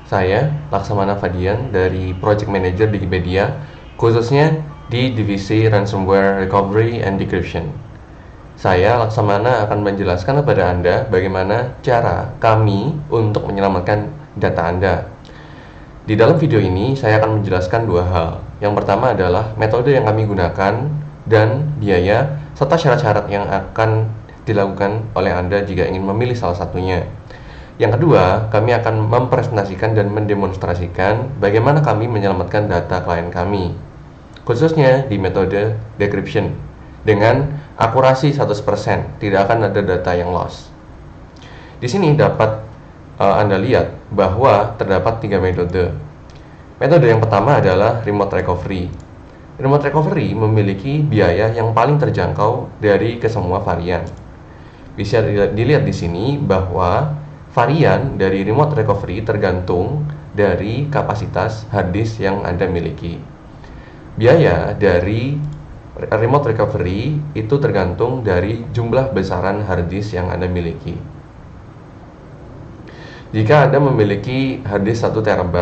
Saya Laksamana Fadian dari Project Manager di Wikipedia, khususnya di divisi Ransomware Recovery and Decryption. Saya Laksamana akan menjelaskan kepada Anda bagaimana cara kami untuk menyelamatkan data Anda. Di dalam video ini, saya akan menjelaskan dua hal. Yang pertama adalah metode yang kami gunakan dan biaya, serta syarat-syarat yang akan dilakukan oleh Anda jika ingin memilih salah satunya. Yang kedua, kami akan mempresentasikan dan mendemonstrasikan bagaimana kami menyelamatkan data klien kami, khususnya di metode decryption. Dengan akurasi 100%, tidak akan ada data yang loss. Di sini dapat Anda lihat bahwa terdapat tiga metode. Metode yang pertama adalah remote recovery. Remote recovery memiliki biaya yang paling terjangkau dari kesemua varian. Bisa dilihat di sini bahwa varian dari remote recovery tergantung dari kapasitas hard disk yang Anda miliki. Biaya dari remote recovery itu tergantung dari jumlah besaran hard disk yang Anda miliki. Jika Anda memiliki hard disk 1 TB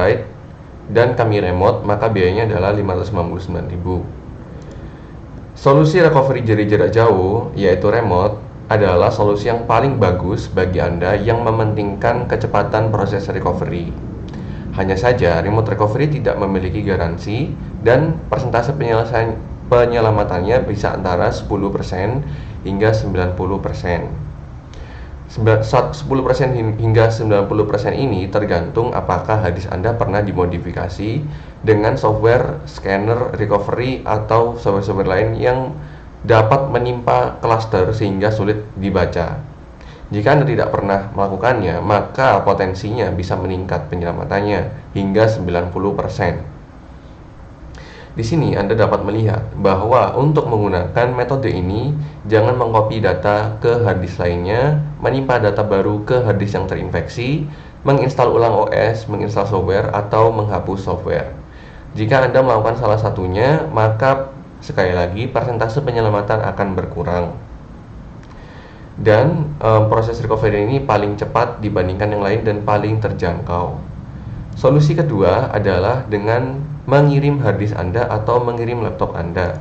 dan kami remote, maka biayanya adalah 599.000. Solusi recovery dari jarak jauh, yaitu remote, adalah solusi yang paling bagus bagi Anda yang mementingkan kecepatan proses recovery. Hanya saja, remote recovery tidak memiliki garansi dan persentase penyelamatannya bisa antara 10% hingga 90%. 10% hingga 90% ini tergantung apakah hard disk Anda pernah dimodifikasi dengan software scanner recovery atau software-software lain yang dapat menimpa cluster sehingga sulit dibaca. Jika Anda tidak pernah melakukannya, maka potensinya bisa meningkat penyelamatannya hingga 90%. Di sini Anda dapat melihat bahwa untuk menggunakan metode ini, jangan mengcopy data ke hard disk lainnya, menimpa data baru ke hard disk yang terinfeksi, menginstal ulang OS, menginstal software, atau menghapus software. Jika Anda melakukan salah satunya, maka sekali lagi persentase penyelamatan akan berkurang. Dan proses recovery ini paling cepat dibandingkan yang lain dan paling terjangkau. Solusi kedua adalah dengan mengirim hard disk Anda atau mengirim laptop Anda.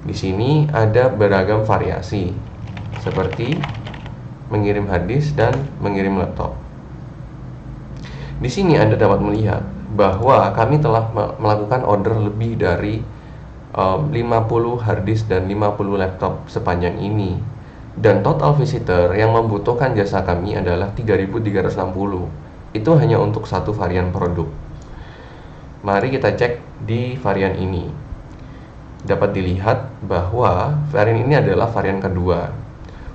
Di sini ada beragam variasi, seperti mengirim hard disk dan mengirim laptop. Di sini Anda dapat melihat bahwa kami telah melakukan order lebih dari 50 hard disk dan 50 laptop sepanjang ini. Dan total visitor yang membutuhkan jasa kami adalah 3.360. Itu hanya untuk satu varian produk. Mari kita cek di varian ini. Dapat dilihat bahwa varian ini adalah varian kedua.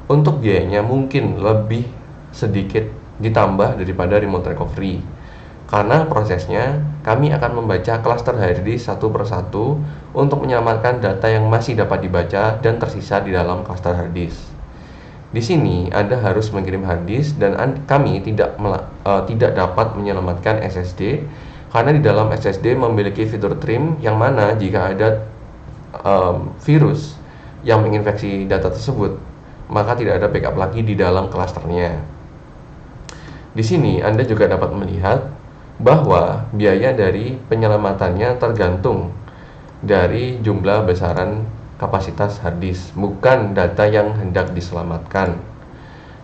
Untuk biayanya mungkin lebih sedikit ditambah daripada remote recovery. Karena prosesnya, kami akan membaca cluster hard disk satu persatu untuk menyelamatkan data yang masih dapat dibaca dan tersisa di dalam cluster hard disk. Di sini Anda harus mengirim hard disk dan kami tidak dapat menyelamatkan SSD karena di dalam SSD memiliki fitur trim yang mana jika ada virus yang menginfeksi data tersebut, maka tidak ada backup lagi di dalam klasternya. Di sini Anda juga dapat melihat bahwa biaya dari penyelamatannya tergantung dari jumlah besaran kapasitas hard disk, bukan data yang hendak diselamatkan.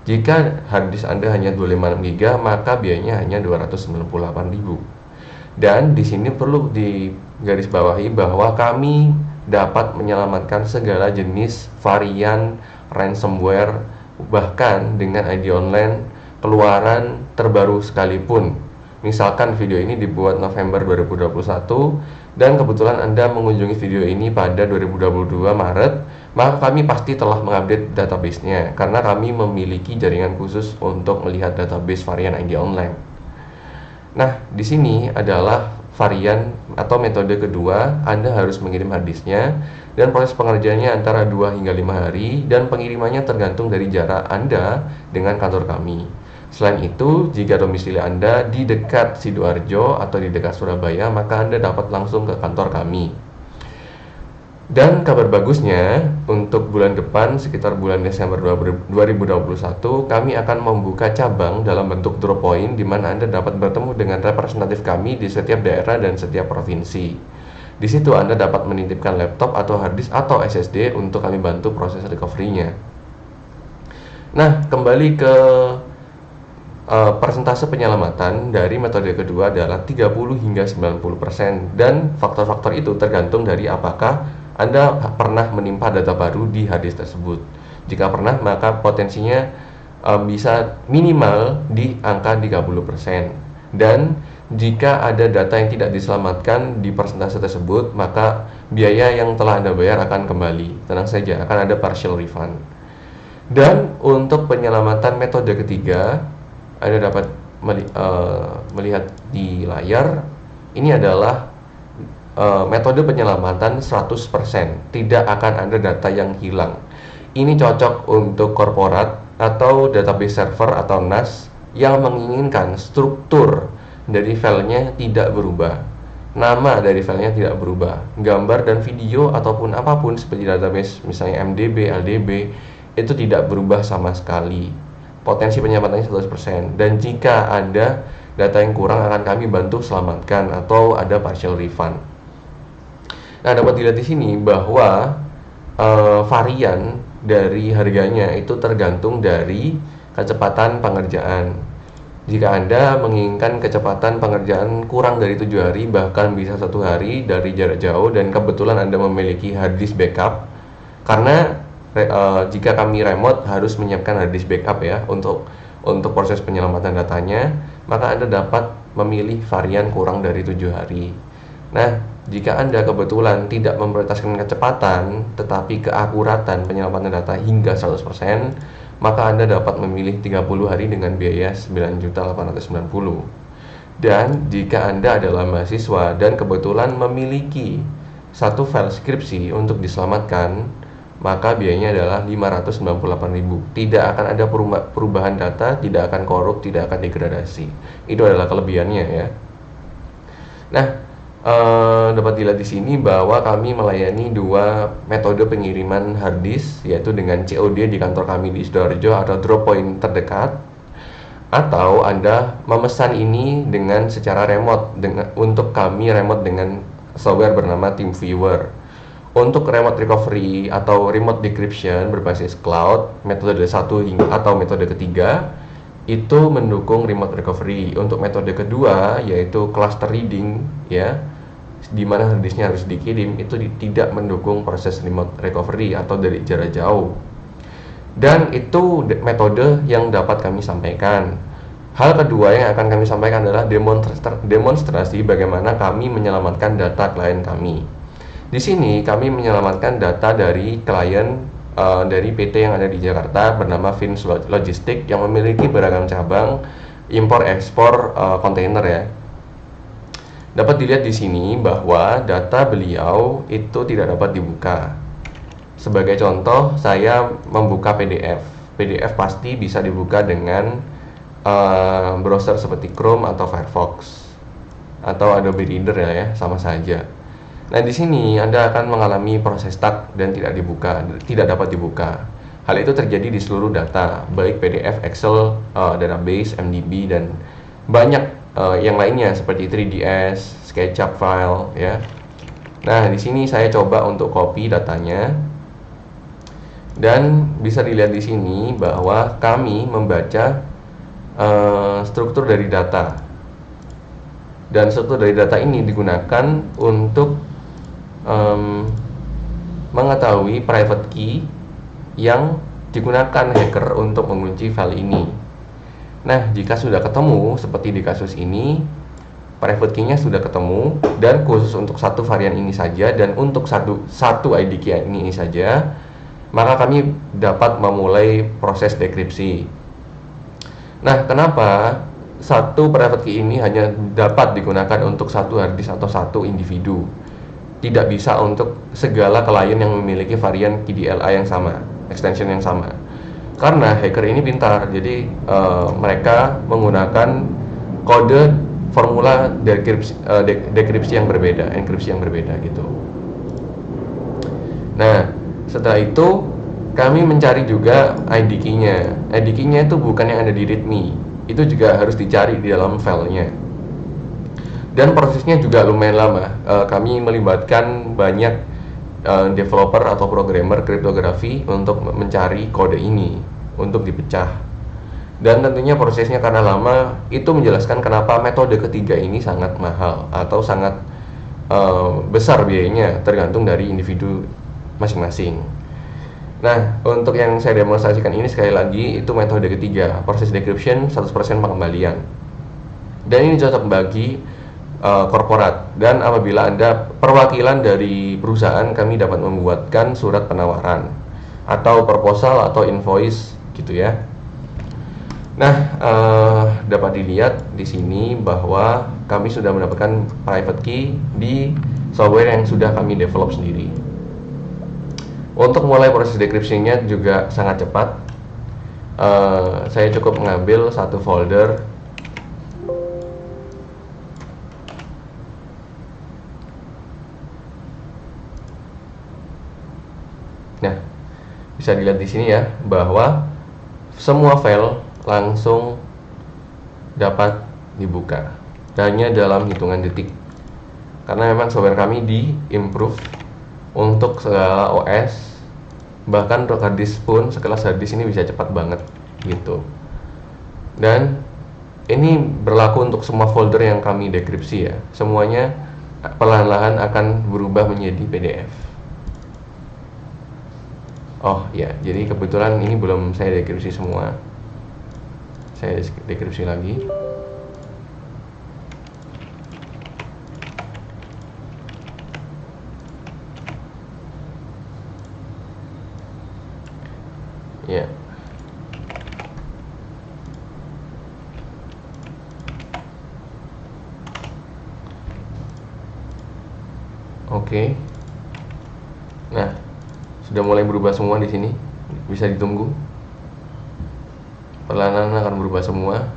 Jika hard disk Anda hanya 256 GB, maka biayanya hanya 298.000. Dan di sini perlu digarisbawahi bahwa kami dapat menyelamatkan segala jenis varian ransomware, bahkan dengan ID online keluaran terbaru sekalipun. Misalkan video ini dibuat November 2021 dan kebetulan Anda mengunjungi video ini pada 2022 Maret, maka kami pasti telah mengupdate database-nya karena kami memiliki jaringan khusus untuk melihat database varian ID online. Nah, di sini adalah varian atau metode kedua. Anda harus mengirim hard disknya dan proses pengerjaannya antara 2 hingga 5 hari dan pengirimannya tergantung dari jarak Anda dengan kantor kami. Selain itu, jika domisili Anda di dekat Sidoarjo atau di dekat Surabaya, maka Anda dapat langsung ke kantor kami. Dan kabar bagusnya, untuk bulan depan sekitar bulan Desember 2021, kami akan membuka cabang dalam bentuk drop point di mana Anda dapat bertemu dengan representatif kami di setiap daerah dan setiap provinsi. Di situ Anda dapat menitipkan laptop atau hard disk atau SSD untuk kami bantu proses recovery-nya. Nah, kembali ke persentase penyelamatan dari metode kedua adalah 30 hingga 90%, dan faktor-faktor itu tergantung dari apakah Anda pernah menimpa data baru di hard disk tersebut. Jika pernah, maka potensinya bisa minimal di angka 30%. Dan jika ada data yang tidak diselamatkan di persentase tersebut, maka biaya yang telah Anda bayar akan kembali. Tenang saja, akan ada partial refund. Dan untuk penyelamatan metode ketiga, Anda dapat melihat di layar, ini adalah metode penyelamatan 100%, tidak akan ada data yang hilang. Ini cocok untuk korporat atau database server atau NAS yang menginginkan struktur dari filenya tidak berubah, nama dari filenya tidak berubah, gambar dan video ataupun apapun seperti database misalnya MDB, LDB itu tidak berubah sama sekali. Potensi penyelamatannya 100%, dan jika ada data yang kurang akan kami bantu selamatkan atau ada partial refund. Nah, dapat dilihat di sini bahwa varian dari harganya itu tergantung dari kecepatan pengerjaan. Jika Anda menginginkan kecepatan pengerjaan kurang dari 7 hari, bahkan bisa 1 hari dari jarak jauh, dan kebetulan Anda memiliki hard disk backup, karena jika kami remote harus menyiapkan hard disk backup ya untuk proses penyelamatan datanya, maka Anda dapat memilih varian kurang dari 7 hari. Nah, jika Anda kebetulan tidak memprioritaskan kecepatan tetapi keakuratan penyelamatan data hingga 100%, maka Anda dapat memilih 30 hari dengan biaya 9.890. Dan jika Anda adalah mahasiswa dan kebetulan memiliki satu file skripsi untuk diselamatkan, maka biayanya adalah 598.000. Tidak akan ada perubahan data, tidak akan korup, tidak akan degradasi. Itu adalah kelebihannya ya. Nah, dapat dilihat di sini bahwa kami melayani 2 metode pengiriman hard disk, yaitu dengan COD di kantor kami di Sidoarjo atau drop point terdekat, atau Anda memesan ini dengan secara remote untuk kami remote dengan software bernama TeamViewer. Untuk remote recovery atau remote decryption berbasis cloud, metode 1 atau metode ketiga itu mendukung remote recovery. Untuk metode kedua yaitu cluster reading ya, di mana hard disknya harus dikirim, itu tidak mendukung proses remote recovery atau dari jarak jauh. Dan itu metode yang dapat kami sampaikan. Hal kedua yang akan kami sampaikan adalah demonstrasi bagaimana kami menyelamatkan data klien kami. Di sini kami menyelamatkan data dari klien dari PT yang ada di Jakarta bernama Fins Logistik yang memiliki beragam cabang impor ekspor kontainer ya. Dapat dilihat di sini bahwa data beliau itu tidak dapat dibuka. Sebagai contoh, saya membuka PDF. PDF pasti bisa dibuka dengan browser seperti Chrome atau Firefox atau Adobe Reader ya, sama saja. Nah, di sini Anda akan mengalami proses stuck dan tidak dapat dibuka. Hal itu terjadi di seluruh data, baik PDF, Excel, database, MDB, dan banyak yang lainnya seperti 3ds, SketchUp file ya. Nah, di sini saya coba untuk copy datanya. Dan bisa dilihat di sini bahwa kami membaca struktur dari data. Dan struktur dari data ini digunakan untuk mengetahui private key yang digunakan hacker untuk mengunci file ini. Nah, jika sudah ketemu seperti di kasus ini, private key-nya sudah ketemu dan khusus untuk satu varian ini saja dan untuk satu ID key ini saja, maka kami dapat memulai proses dekripsi. Nah, kenapa satu private key ini hanya dapat digunakan untuk satu hard disk atau satu individu? Tidak bisa untuk segala klien yang memiliki varian KDLA yang sama, extension yang sama. Karena hacker ini pintar, jadi mereka menggunakan kode formula dekripsi yang berbeda, enkripsi yang berbeda gitu. Nah, setelah itu kami mencari juga ID key-nya. ID key-nya itu bukan yang ada di readme, itu juga harus dicari di dalam filenya. Dan prosesnya juga lumayan lama. Kami melibatkan banyak developer atau programmer kriptografi untuk mencari kode ini untuk dipecah. Dan tentunya prosesnya karena lama, itu menjelaskan kenapa metode ketiga ini sangat mahal atau sangat besar biayanya, tergantung dari individu masing-masing. Nah, untuk yang saya demonstrasikan ini sekali lagi itu metode ketiga, proses decryption 100% pengembalian. Dan ini cocok bagi korporat, dan apabila Anda perwakilan dari perusahaan, kami dapat membuatkan surat penawaran atau proposal atau invoice gitu ya. Nah, dapat dilihat di sini bahwa kami sudah mendapatkan private key di software yang sudah kami develop sendiri. Untuk mulai proses decryption-nya juga sangat cepat. Saya cukup mengambil satu folder. Nah, bisa dilihat di sini ya bahwa semua file langsung dapat dibuka hanya dalam hitungan detik. Karena memang software kami di-improve untuk segala OS, bahkan untuk hard disk pun sekelas hard disk ini bisa cepat banget gitu. Dan ini berlaku untuk semua folder yang kami dekripsi ya. Semuanya perlahan-lahan akan berubah menjadi PDF. Oh ya, jadi kebetulan ini belum saya dekripsi semua. Saya dekripsi lagi. Ya. Oke. Nah, sudah mulai berubah semua di sini. Bisa ditunggu. Perlahan-lahan akan berubah semua.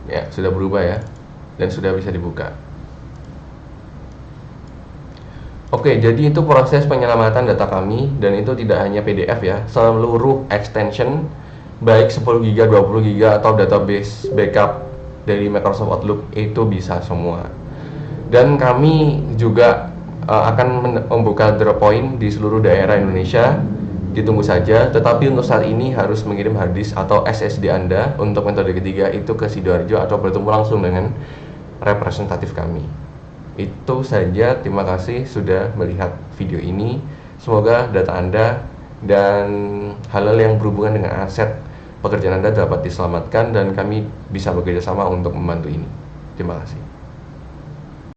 Ya, sudah berubah ya. Dan sudah bisa dibuka. Oke, jadi itu proses penyelamatan data kami, dan itu tidak hanya PDF ya. Seluruh extension baik 10 GB, 20 GB atau database backup dari Microsoft Outlook itu bisa semua. Dan kami juga akan membuka drop point di seluruh daerah Indonesia. Ditunggu saja, tetapi untuk saat ini harus mengirim harddisk atau SSD Anda untuk metode ketiga itu ke Sidoarjo atau bertemu langsung dengan representatif kami. Itu saja, terima kasih sudah melihat video ini. Semoga data Anda dan hal-hal yang berhubungan dengan aset pekerjaan Anda dapat diselamatkan, dan kami bisa bekerja sama untuk membantu ini. Terima kasih.